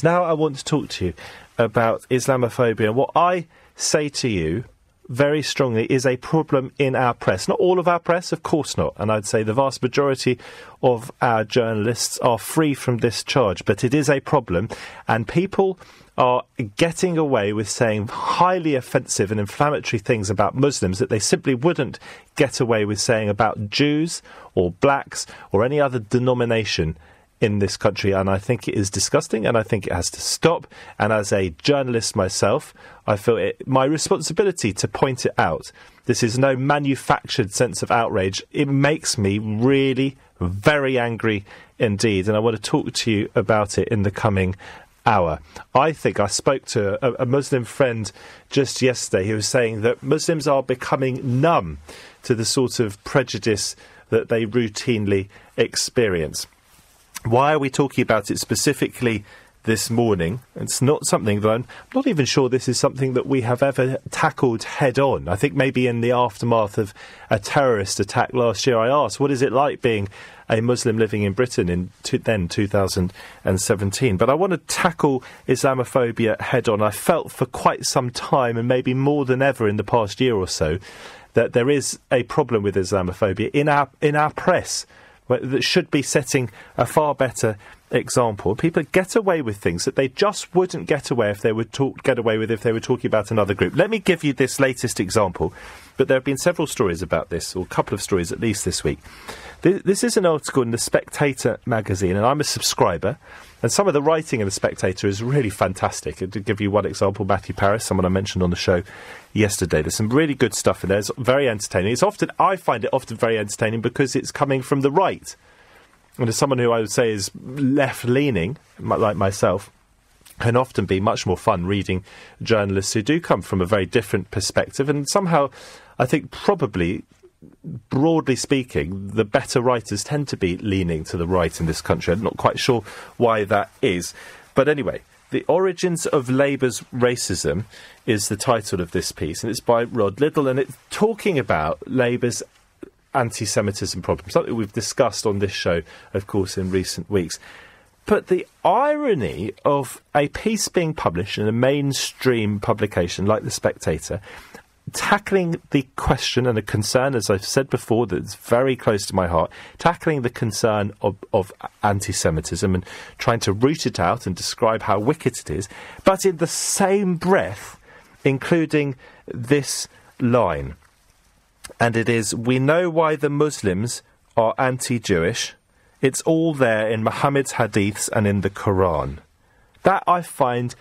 words. Now I want to talk to you about Islamophobia. And what I say to you very strongly is a problem in our press. Not all of our press, of course not. And I'd say the vast majority of our journalists are free from this charge. But it is a problem. And people are getting away with saying highly offensive and inflammatory things about Muslims that they simply wouldn't get away with saying about Jews or blacks or any other denomination in this country. And I think it is disgusting, and I think it has to stop. And as a journalist myself, I feel it my responsibility to point it out. This is no manufactured sense of outrage. It makes me really very angry indeed, and I want to talk to you about it in the coming hour. I think I spoke to a Muslim friend just yesterday who was saying that Muslims are becoming numb to the sort of prejudice that they routinely experience. Why are we talking about it specifically this morning? It's not something that I'm not even sure this is something that we have ever tackled head on. I think maybe in the aftermath of a terrorist attack last year, I asked, what is it like being a Muslim living in Britain in then 2017? But I want to tackle Islamophobia head on. I felt for quite some time, and maybe more than ever in the past year or so, that there is a problem with Islamophobia in our press that should be setting a far better example. People get away with things that they just wouldn't get away if they were talking about another group. Let me give you this latest example, but there have been several stories about this, or a couple of stories at least this week. This is an article in The Spectator magazine, and I'm a subscriber, and some of the writing in The Spectator is really fantastic. To give you one example, Matthew Parris, someone I mentioned on the show yesterday, there's some really good stuff in there. It's very entertaining. I find it often very entertaining because it's coming from the right. And as someone who I would say is left-leaning, like myself, can often be much more fun reading journalists who do come from a very different perspective. And somehow, I think probably, broadly speaking, the better writers tend to be leaning to the right in this country. I'm not quite sure why that is. But anyway, The Origins of Labour's Racism is the title of this piece, and it's by Rod Liddle, and it's talking about Labour's anti-Semitism problem, something we've discussed on this show, of course, in recent weeks. But the irony of a piece being published in a mainstream publication like The Spectator, tackling the question and a concern, as I've said before, that's very close to my heart, tackling the concern of anti-Semitism and trying to root it out and describe how wicked it is, but in the same breath including this line. And it is, we know why the Muslims are anti-Jewish. It's all there in Muhammad's hadiths and in the Quran. That I find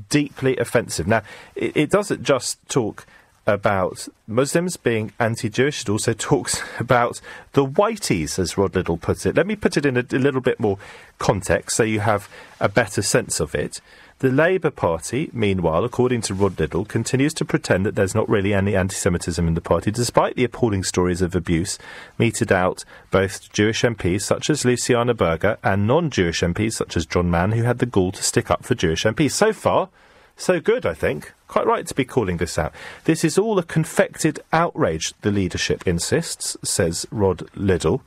deeply offensive. Now, it doesn't just talk about Muslims being anti-Jewish, it also talks about the whiteys, as Rod Liddle puts it. Let me put it in a little bit more context so you have a better sense of it. The Labour Party, meanwhile, according to Rod Liddle, continues to pretend that there's not really any anti-Semitism in the party, despite the appalling stories of abuse meted out both to Jewish MPs such as Luciana Berger and non-Jewish MPs such as John Mann, who had the gall to stick up for Jewish MPs. So far, so good, I think. Quite right to be calling this out. This is all a confected outrage, the leadership insists, says Rod Liddle.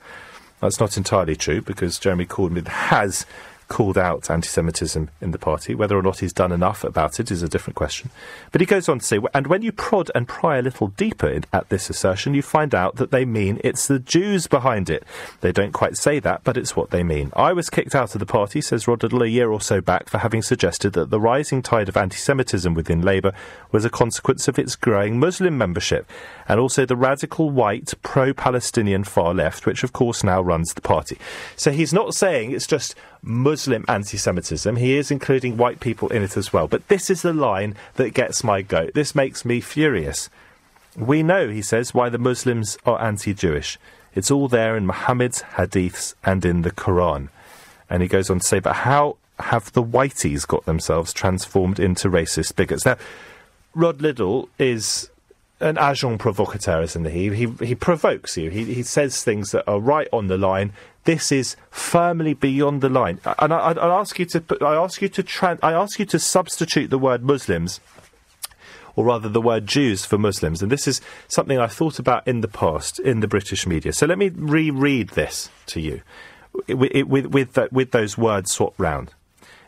That's not entirely true, because Jeremy Corbyn has called out anti-Semitism in the party. Whether or not he's done enough about it is a different question. But he goes on to say, and when you prod and pry a little deeper at this assertion, you find out that they mean it's the Jews behind it. They don't quite say that, but it's what they mean. I was kicked out of the party, says Rod Liddle, a year or so back for having suggested that the rising tide of anti-Semitism within Labour was a consequence of its growing Muslim membership, and also the radical white pro-Palestinian far left, which of course now runs the party. So he's not saying it's just Muslim anti-Semitism. He is including white people in it as well. But this is the line that gets my goat. This makes me furious. We know, he says, why the Muslims are anti-Jewish. It's all there in Muhammad's hadiths and in the Quran. And he goes on to say, but how have the whiteys got themselves transformed into racist bigots? Now, Rod Liddle is an agent provocateur, isn't he? He provokes you. He says things that are right on the line. This is firmly beyond the line. And I ask you to substitute the word Muslims, or rather the word Jews, for Muslims. And this is something I thought about in the past in the British media. So let me reread this to you with those words swapped round.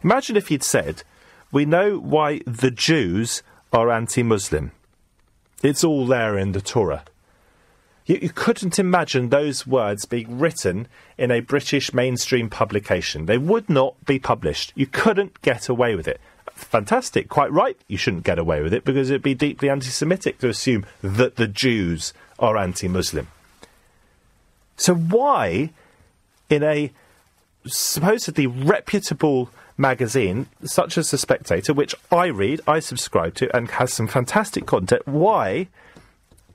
Imagine if you'd said, we know why the Jews are anti-Muslim. It's all there in the Torah. You couldn't imagine those words being written in a British mainstream publication. They would not be published. You couldn't get away with it. Fantastic, quite right, you shouldn't get away with it, because it'd be deeply anti-Semitic to assume that the Jews are anti-Muslim. So why, in a supposedly reputable magazine such as The Spectator, which I read, I subscribe to, and has some fantastic content, why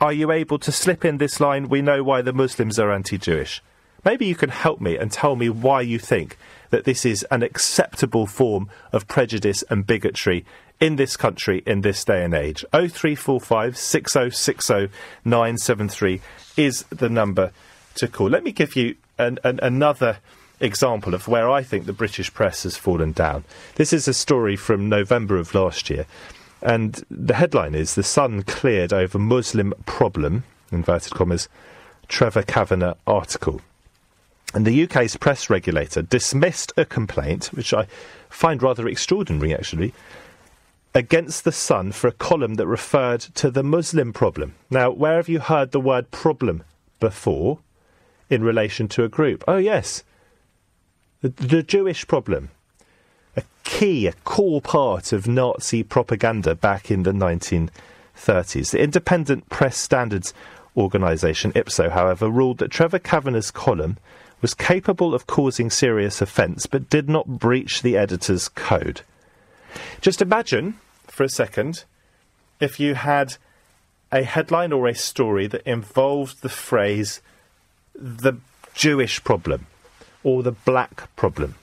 are you able to slip in this line, we know why the Muslims are anti-Jewish? Maybe you can help me and tell me why you think that this is an acceptable form of prejudice and bigotry in this country in this day and age. 0345 6060 973 is the number to call. Let me give you another example of where I think the British press has fallen down. This is a story from November of last year, and the headline is, "The Sun cleared over Muslim problem," inverted commas, Trevor Kavanagh article. And the UK's press regulator dismissed a complaint, which I find rather extraordinary actually, against The Sun for a column that referred to the Muslim problem. Now, where have you heard the word problem before in relation to a group? Oh yes, the Jewish problem. A core part of Nazi propaganda back in the 1930s. The Independent Press Standards Organisation, IPSO, however, ruled that Trevor Kavanagh's column was capable of causing serious offence, but did not breach the editor's code. Just imagine, for a second, if you had a headline or a story that involved the phrase, the Jewish problem, or the black problem.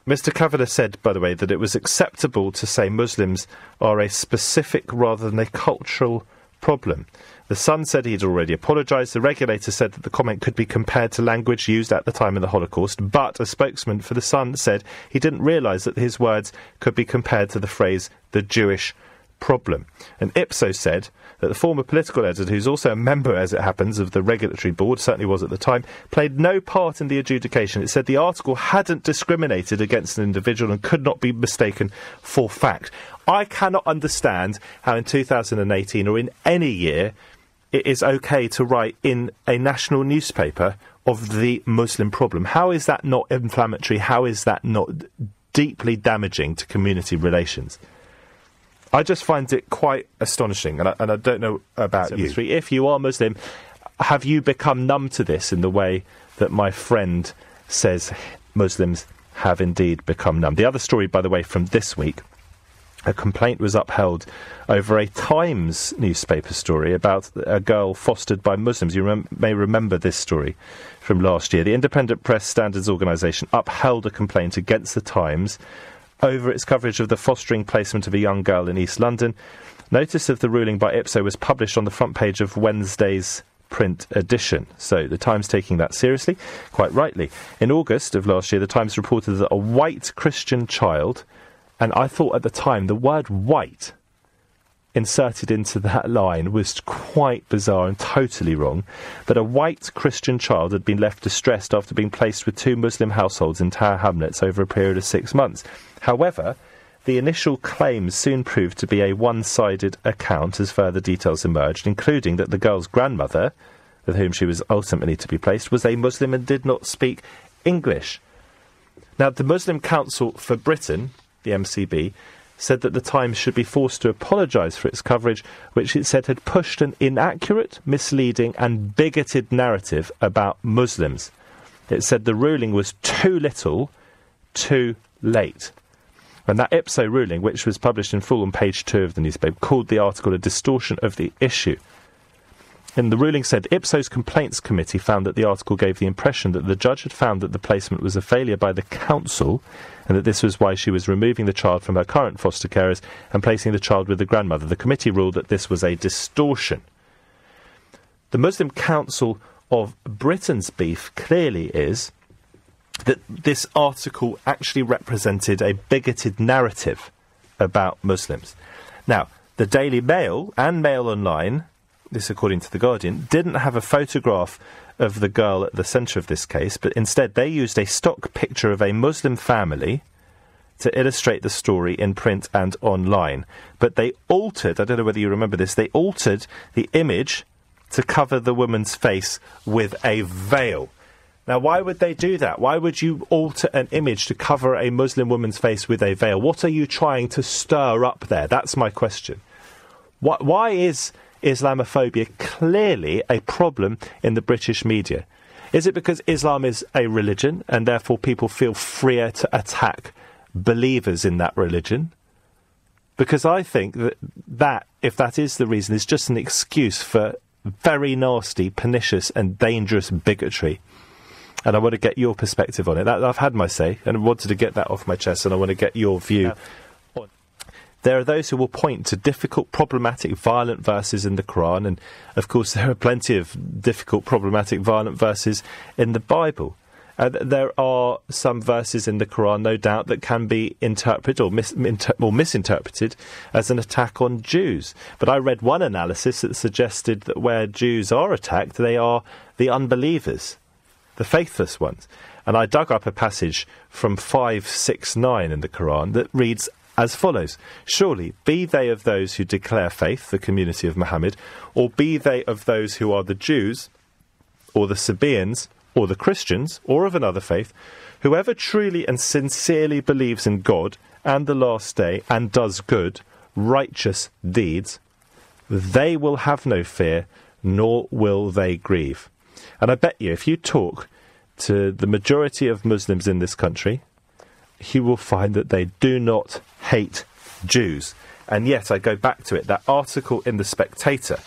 Mr. Kavanagh said, by the way, that it was acceptable to say Muslims are a specific rather than a cultural problem. The Sun said he'd already apologised. The regulator said that the comment could be compared to language used at the time of the Holocaust, but a spokesman for the Sun said he didn't realise that his words could be compared to the phrase, the Jewish problem. And IPSO said that the former political editor, who's also a member, as it happens, of the regulatory board, certainly was at the time, played no part in the adjudication. It said the article hadn't discriminated against an individual and could not be mistaken for fact. I cannot understand how in 2018 or in any year it is okay to write in a national newspaper of the Muslim problem. How is that not inflammatory? How is that not deeply damaging to community relations? I just find it quite astonishing, and I don't know about you. If you are Muslim, have you become numb to this in the way that my friend says Muslims have indeed become numb? The other story, by the way, from this week, a complaint was upheld over a Times newspaper story about a girl fostered by Muslims. You may remember this story from last year. The Independent Press Standards Organisation upheld a complaint against the Times over its coverage of the fostering placement of a young girl in East London. Notice of the ruling by IPSO was published on the front page of Wednesday's print edition. So the Times taking that seriously, quite rightly. In August of last year, the Times reported that a white Christian child, and I thought at the time the word white inserted into that line was quite bizarre and totally wrong, but a white Christian child had been left distressed after being placed with two Muslim households in Tower Hamlets over a period of 6 months. However, the initial claims soon proved to be a one-sided account as further details emerged, including that the girl's grandmother, with whom she was ultimately to be placed, was a Muslim and did not speak English. Now, the Muslim Council for Britain, the MCB, said that the Times should be forced to apologise for its coverage, which it said had pushed an inaccurate, misleading and bigoted narrative about Muslims. It said the ruling was too little, too late. And that IPSO ruling, which was published in full on page 2 of the newspaper, called the article a distortion of the issue. And the ruling said IPSO's complaints committee found that the article gave the impression that the judge had found that the placement was a failure by the council and that this was why she was removing the child from her current foster carers and placing the child with the grandmother. The committee ruled that this was a distortion. The Muslim Council of Britain's beef clearly is that this article actually represented a bigoted narrative about Muslims. Now, the Daily Mail and Mail Online this according to The Guardian, didn't have a photograph of the girl at the centre of this case, but instead they used a stock picture of a Muslim family to illustrate the story in print and online. But they altered, I don't know whether you remember this, they altered the image to cover the woman's face with a veil. Now, why would they do that? Why would you alter an image to cover a Muslim woman's face with a veil? What are you trying to stir up there? That's my question. Why is Islamophobia clearly a problem in the British media? Is it because Islam is a religion and therefore people feel freer to attack believers in that religion? Because I think that, if that is the reason, is just an excuse for very nasty, pernicious and dangerous bigotry. And I want to get your perspective on it. I've had my say, and I wanted to get that off my chest, and I want to get your view. Yeah. There are those who will point to difficult, problematic, violent verses in the Quran, and, of course, there are plenty of difficult, problematic, violent verses in the Bible. There are some verses in the Quran, no doubt, that can be interpreted or misinterpreted as an attack on Jews. But I read one analysis that suggested that where Jews are attacked, they are the unbelievers, the faithless ones. And I dug up a passage from 569 in the Quran that reads as follows: "Surely be they of those who declare faith, the community of Muhammad, or be they of those who are the Jews, or the Sabaeans, or the Christians, or of another faith, whoever truly and sincerely believes in God and the last day and does good, righteous deeds, they will have no fear, nor will they grieve." And I bet you, if you talk to the majority of Muslims in this country, you will find that they do not hate Jews. And yet, I go back to it, that article in The Spectator,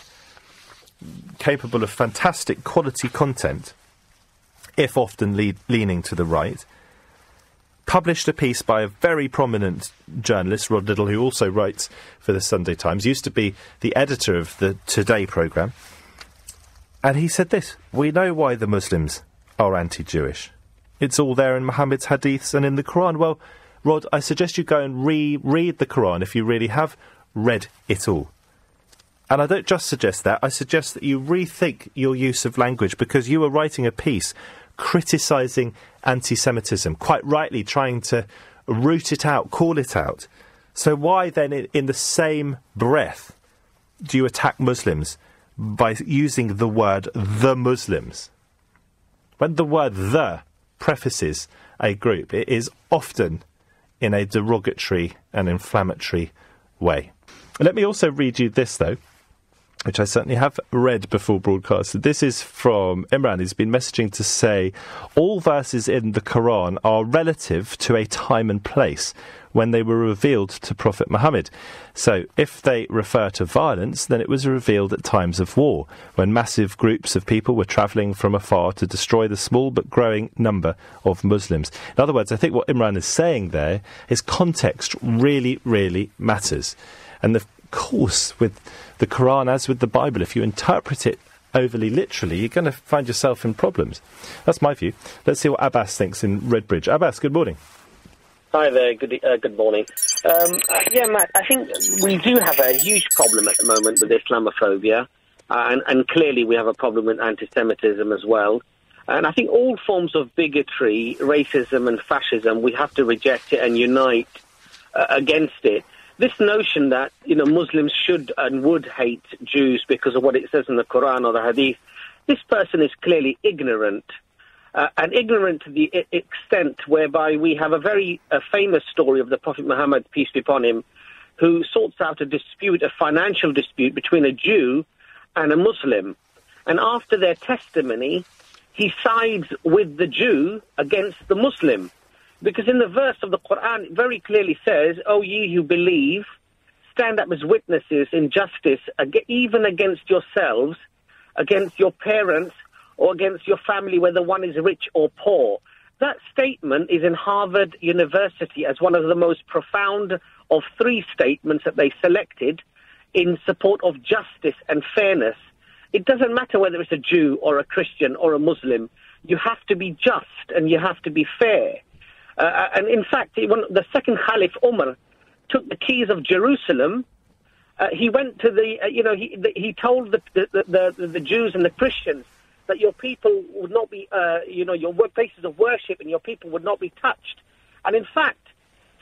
capable of fantastic quality content, if often leaning to the right, published a piece by a very prominent journalist, Rod Liddell, who also writes for the Sunday Times, used to be the editor of the Today programme. And he said this: "We know why the Muslims are anti-Jewish. It's all there in Muhammad's hadiths and in the Quran." Well, Rod, I suggest you go and reread the Quran if you really have read it all. And I don't just suggest that, I suggest that you rethink your use of language, because you were writing a piece criticising anti-Semitism, quite rightly trying to root it out, call it out. So why then, in the same breath, do you attack Muslims by using the word "the Muslims"? When the word "the" prefaces a group, it is often in a derogatory and inflammatory way. Let me also read you this, though, which I certainly have read before broadcast. This is from Imran. He's been messaging to say, all verses in the Quran are relative to a time and place when they were revealed to Prophet Muhammad. So if they refer to violence, then it was revealed at times of war, when massive groups of people were travelling from afar to destroy the small but growing number of Muslims. In other words, I think what Imran is saying there is context really, really matters. And of course, with the Quran, as with the Bible, if you interpret it overly literally, you're going to find yourself in problems. That's my view. Let's see what Abbas thinks in Redbridge. Abbas, good morning. Hi there, good morning. Yeah, Matt, I think we do have a huge problem at the moment with Islamophobia, and clearly we have a problem with anti-Semitism as well. And I think all forms of bigotry, racism and fascism, we have to reject it and unite against it. This notion that, Muslims should and would hate Jews because of what it says in the Quran or the Hadith, this person is clearly ignorant. And ignorant to the extent whereby we have a very famous story of the Prophet Muhammad, peace be upon him, who sorts out a financial dispute between a Jew and a Muslim. And after their testimony, he sides with the Jew against the Muslim. Because in the verse of the Quran, it very clearly says, "O ye who believe, stand up as witnesses in justice, even against yourselves, against your parents, or against your family, whether one is rich or poor." That statement is in Harvard University as one of the most profound of three statements that they selected in support of justice and fairness. It doesn't matter whether it's a Jew or a Christian or a Muslim. You have to be just and you have to be fair. And in fact, the second Caliph Umar took the keys of Jerusalem He went to he told the Jews and the Christians that your people would not be, your places of worship and your people would not be touched. And in fact,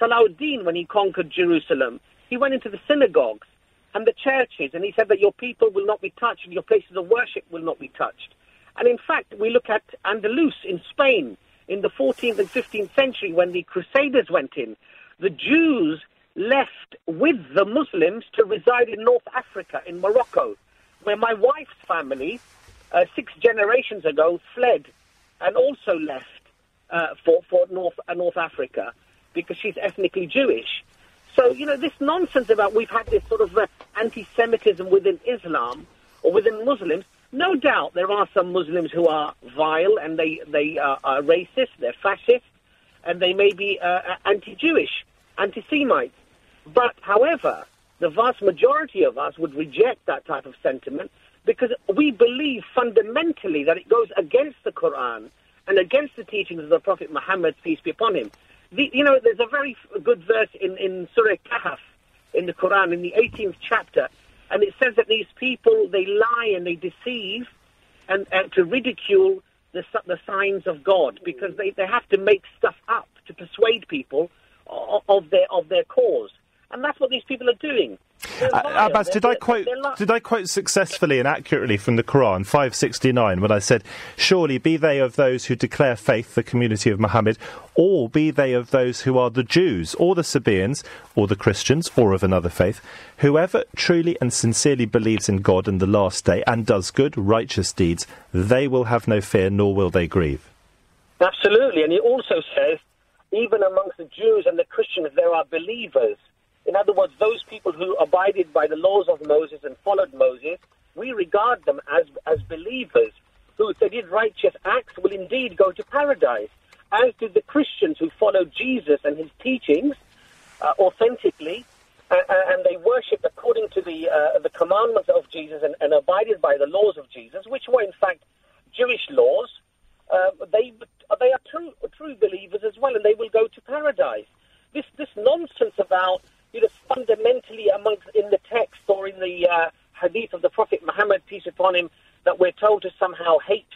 Salahuddin, when he conquered Jerusalem, he went into the synagogues and the churches, and he said that your people will not be touched and your places of worship will not be touched. And in fact, we look at Andalus in Spain in the 14th and 15th century when the Crusaders went in. The Jews left with the Muslims to reside in North Africa, in Morocco, where my wife's family, 6 generations ago, fled and also left for North Africa because she's ethnically Jewish. So, this nonsense about we've had this sort of anti-Semitism within Islam or within Muslims, no doubt there are some Muslims who are vile and they are racist, they're fascist, and they may be anti-Jewish, anti-Semites. But, however, the vast majority of us would reject that type of sentiment because we believe fundamentally that it goes against the Quran and against the teachings of the Prophet Muhammad, peace be upon him. There's a very good verse in Surah Kahf in the Quran, in the 18th chapter, and it says that these people, they lie and they deceive and to ridicule the signs of God because they have to make stuff up to persuade people of their cause. And that's what these people are doing. Abbas, did I quote successfully and accurately from the Quran, 569, when I said, surely be they of those who declare faith, the community of Muhammad, or be they of those who are the Jews, or the Sabaeans, or the Christians, or of another faith, whoever truly and sincerely believes in God and the last day, and does good, righteous deeds, they will have no fear, nor will they grieve. Absolutely, and he also says, even amongst the Jews and the Christians, there are believers. In other words, those people who abided by the laws of Moses and followed Moses, we regard them as believers who, if they did righteous acts, will indeed go to paradise. As did the Christians who followed Jesus and his teachings authentically, and they worshipped according to the commandments of Jesus and abided by the laws of Jesus, which were in fact Jewish laws. They are true believers as well, and they will go to paradise. This nonsense about fundamentally in the text or in the hadith of the Prophet Muhammad, peace upon him, that we're told to somehow hate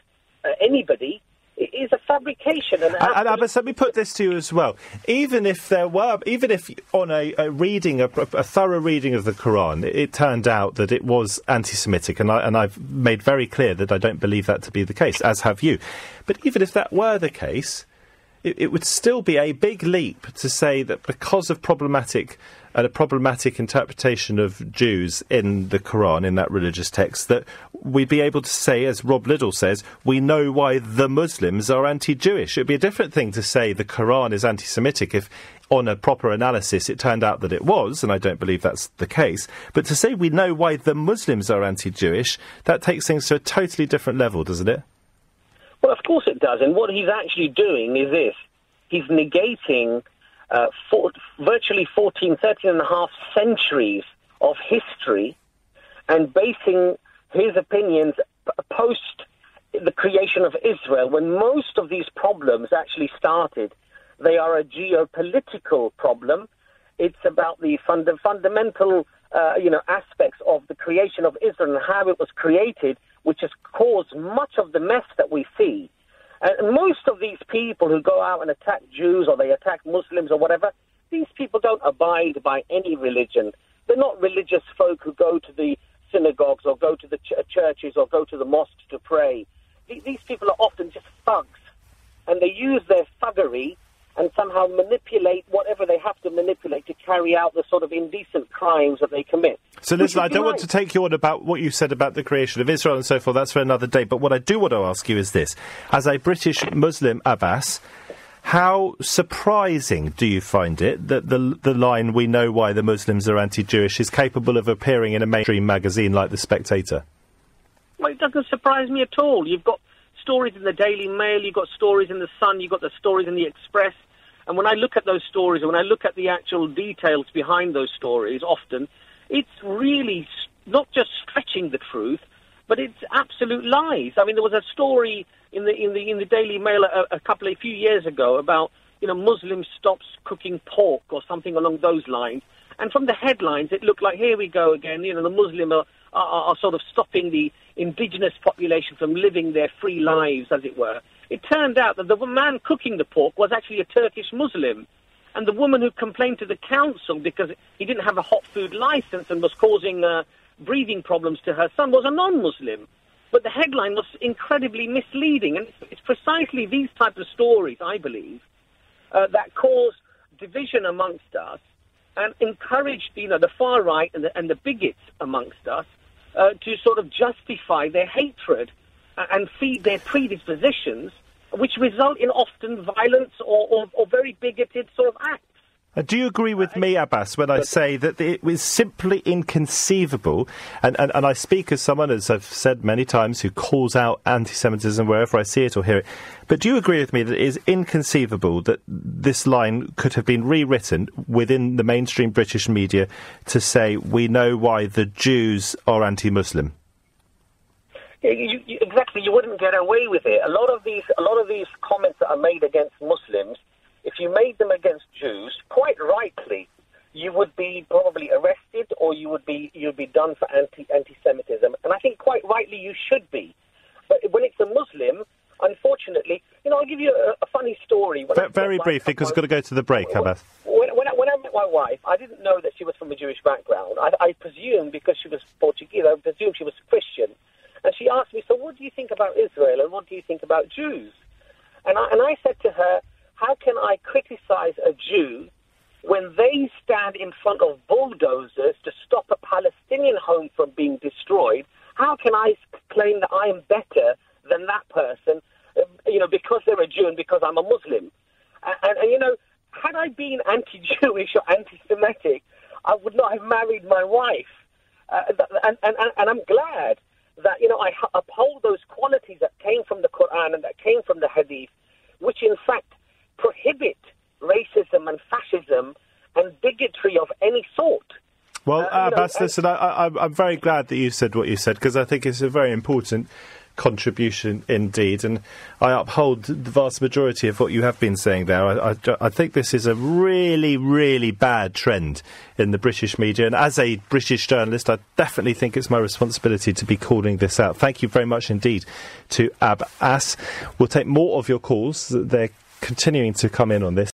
anybody, is a fabrication. And Abbas, let me put this to you as well. Even if on a reading, a thorough reading of the Quran, it turned out that it was anti-Semitic, and I've made very clear that I don't believe that to be the case, as have you. But even if that were the case, it would still be a big leap to say that because of a problematic interpretation of Jews in the Quran, in that religious text, that we'd be able to say, as Rob Liddell says, we know why the Muslims are anti-Jewish. It would be a different thing to say the Quran is anti-Semitic if, on a proper analysis, it turned out that it was, and I don't believe that's the case. But to say we know why the Muslims are anti-Jewish, that takes things to a totally different level, doesn't it? Well, of course it does. And what he's actually doing is this. He's negating virtually 13 and a half centuries of history and basing his opinions post the creation of Israel, when most of these problems actually started. They are a geopolitical problem. It's about the fundamental aspects of the creation of Israel and how it was created, which has caused much of the mess that we see. And most of these people who go out and attack Jews or they attack Muslims or whatever, these people don't abide by any religion. They're not religious folk who go to the synagogues or go to the churches or go to the mosques to pray. These people are often just thugs, and they use their thuggery and somehow manipulate whatever they have to manipulate to carry out the sort of indecent crimes that they commit. So listen, I don't want to take you on about what you said about the creation of Israel and so forth. That's for another day. But what I do want to ask you is this. As a British Muslim, Abbas, how surprising do you find it that the line, we know why the Muslims are anti-Jewish, is capable of appearing in a mainstream magazine like The Spectator? Well, it doesn't surprise me at all. You've got stories in the Daily Mail, you've got stories in the Sun, you've got the stories in the Express. And when I look at those stories, and when I look at the actual details behind those stories, often, it's really not just stretching the truth, but it's absolute lies. I mean, there was a story in the Daily Mail a few years ago about, Muslims stops cooking pork or something along those lines. And from the headlines, it looked like, here we go again, the Muslim are sort of stopping the indigenous population from living their free lives, as it were. It turned out that the man cooking the pork was actually a Turkish Muslim. And the woman who complained to the council because he didn't have a hot food license and was causing breathing problems to her son was a non-Muslim. But the headline was incredibly misleading. And it's precisely these types of stories, I believe, that cause division amongst us and encourage, the far right and the bigots amongst us to sort of justify their hatred and feed their predispositions, which result in often violence or very bigoted sort of acts. Do you agree with me, Abbas, when I say that it was simply inconceivable, and I speak as someone, as I've said many times, who calls out anti-Semitism wherever I see it or hear it, but do you agree with me that it is inconceivable that this line could have been rewritten within the mainstream British media to say, we know why the Jews are anti-Muslim? Exactly, you wouldn't get away with it. A lot of these comments that are made against Muslims, if you made them against Jews, quite rightly, you would be probably arrested or you'd be done for anti-Semitism. And I think quite rightly you should be. But when it's a Muslim, unfortunately, I'll give you a funny story. Very briefly, because we've got to go to the break, Abbas. When I met my wife, I didn't know that she was from a Jewish background. I presumed, because she was Portuguese, I presumed she was Christian. And she asked me, so what do you think about Israel and what do you think about Jews? And I said to her, how can I criticize a Jew when they stand in front of bulldozers to stop a Palestinian home from being destroyed? How can I claim that I am better than that person, because they're a Jew and because I'm a Muslim? And had I been anti-Jewish or anti-Semitic, I would not have married my wife. And I'm glad that, I uphold those qualities that came from the Quran and that came from the Hadith, which in fact prohibit racism and fascism and bigotry of any sort. Well, Abbas, listen, I'm very glad that you said what you said, because I think it's a very important contribution indeed, and I uphold the vast majority of what you have been saying there. I think this is a really, really bad trend in the British media, and as a British journalist, I definitely think it's my responsibility to be calling this out. Thank you very much indeed to Abbas. We'll take more of your calls. They're continuing to come in on this.